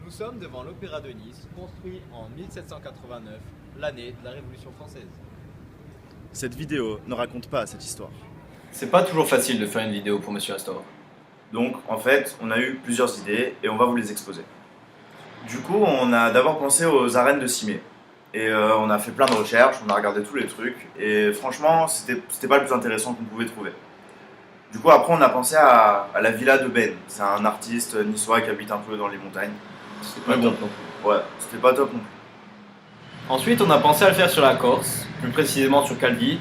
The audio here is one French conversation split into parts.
Nous sommes devant l'Opéra de Nice, construit en 1789, l'année de la Révolution française. Cette vidéo ne raconte pas cette histoire. C'est pas toujours facile de faire une vidéo pour Monsieur Astor. Donc, en fait, on a eu plusieurs idées et on va vous les exposer. Du coup, on a d'abord pensé aux arènes de Cimée. Et on a fait plein de recherches, on a regardé tous les trucs. Et franchement, c'était pas le plus intéressant qu'on pouvait trouver. Du coup, après, on a pensé à la villa de Ben. C'est un artiste niçois qui habite un peu dans les montagnes. C'est pas Mais top bon. non plus. Ouais, c'était pas top non plus. Ensuite, on a pensé à le faire sur la Corse, plus précisément sur Calvi,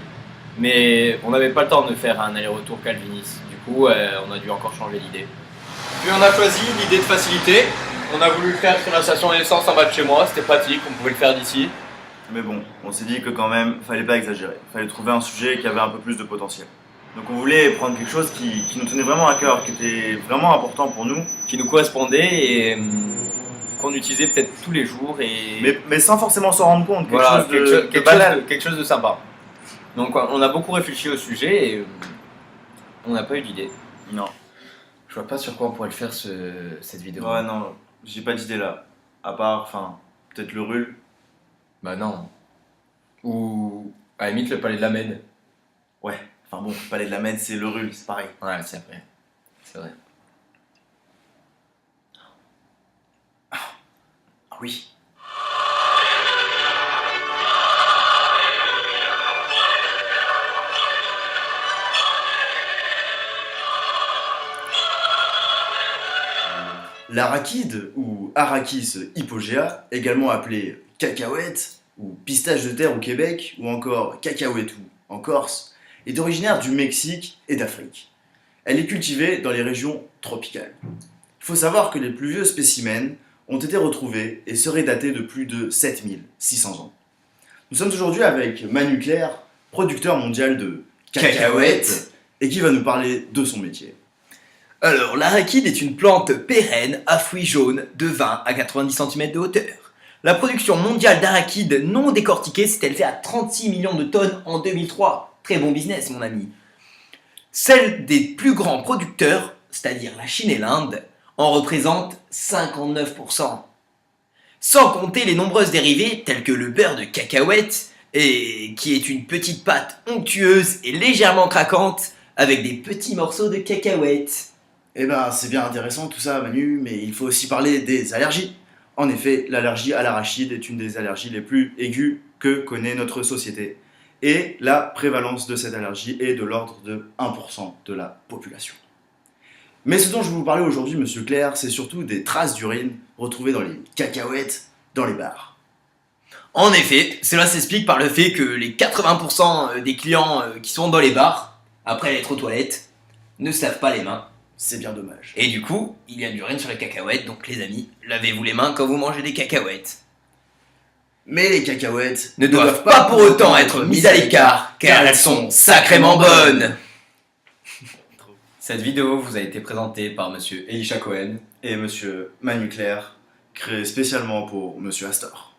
mais on n'avait pas le temps de faire un aller-retour Calvi-Nice. Du coup, on a dû encore changer d'idée. Puis on a choisi l'idée de facilité. On a voulu le faire sur la station d'essence en bas de chez moi, c'était pratique, on pouvait le faire d'ici. Mais bon, on s'est dit que quand même, fallait pas exagérer. Fallait trouver un sujet qui avait un peu plus de potentiel. Donc on voulait prendre quelque chose qui nous tenait vraiment à cœur, qui était vraiment important pour nous. Qui nous correspondait et qu'on utilisait peut-être tous les jours. Mais sans forcément s'en rendre compte, voilà, de banal. quelque chose de sympa. Donc on a beaucoup réfléchi au sujet et on n'a pas eu d'idée. Non. Je vois pas sur quoi on pourrait le faire cette vidéo. Ouais, non, j'ai pas d'idée là. À part, enfin, peut-être le RUL. Bah non. Ou à la limite le palais de la Med. Ouais, enfin bon, le palais de la Med, c'est le RUL, c'est pareil. Ouais, c'est vrai. C'est vrai. Ah oui. L'arachide, ou Arachis hypogea, également appelée cacahuète, ou pistache de terre au Québec, ou encore cacahuètou en Corse, est originaire du Mexique et d'Afrique. Elle est cultivée dans les régions tropicales. Il faut savoir que les plus vieux spécimens ont été retrouvés et seraient datés de plus de 7600 ans. Nous sommes aujourd'hui avec Manu Claire, producteur mondial de cacahuètes, et qui va nous parler de son métier. Alors, l'arachide est une plante pérenne à fruits jaunes de 20 à 90 cm de hauteur. La production mondiale d'arachides non décortiqués s'est élevée à 36 millions de tonnes en 2003. Très bon business, mon ami. Celle des plus grands producteurs, c'est-à-dire la Chine et l'Inde, en représente 59%. Sans compter les nombreuses dérivées telles que le beurre de cacahuète, qui est une petite pâte onctueuse et légèrement craquante avec des petits morceaux de cacahuète. Eh ben, c'est bien intéressant tout ça, Manu, mais il faut aussi parler des allergies. En effet, l'allergie à l'arachide est une des allergies les plus aiguës que connaît notre société. Et la prévalence de cette allergie est de l'ordre de 1% de la population. Mais ce dont je vais vous parler aujourd'hui, monsieur Claire, c'est surtout des traces d'urine retrouvées dans les cacahuètes dans les bars. En effet, cela s'explique par le fait que les 80% des clients qui sont dans les bars, après être aux toilettes, ne se lavent pas les mains. C'est bien dommage. Et du coup, il y a de l'urine sur les cacahuètes, donc les amis, lavez-vous les mains quand vous mangez des cacahuètes. Mais les cacahuètes Ne doivent pas pour autant être mises à l'écart, car elles sont sacrément bonnes. Cette vidéo vous a été présentée par Monsieur Elisha Cohen. et monsieur Manu Claire, créé spécialement pour monsieur Astor.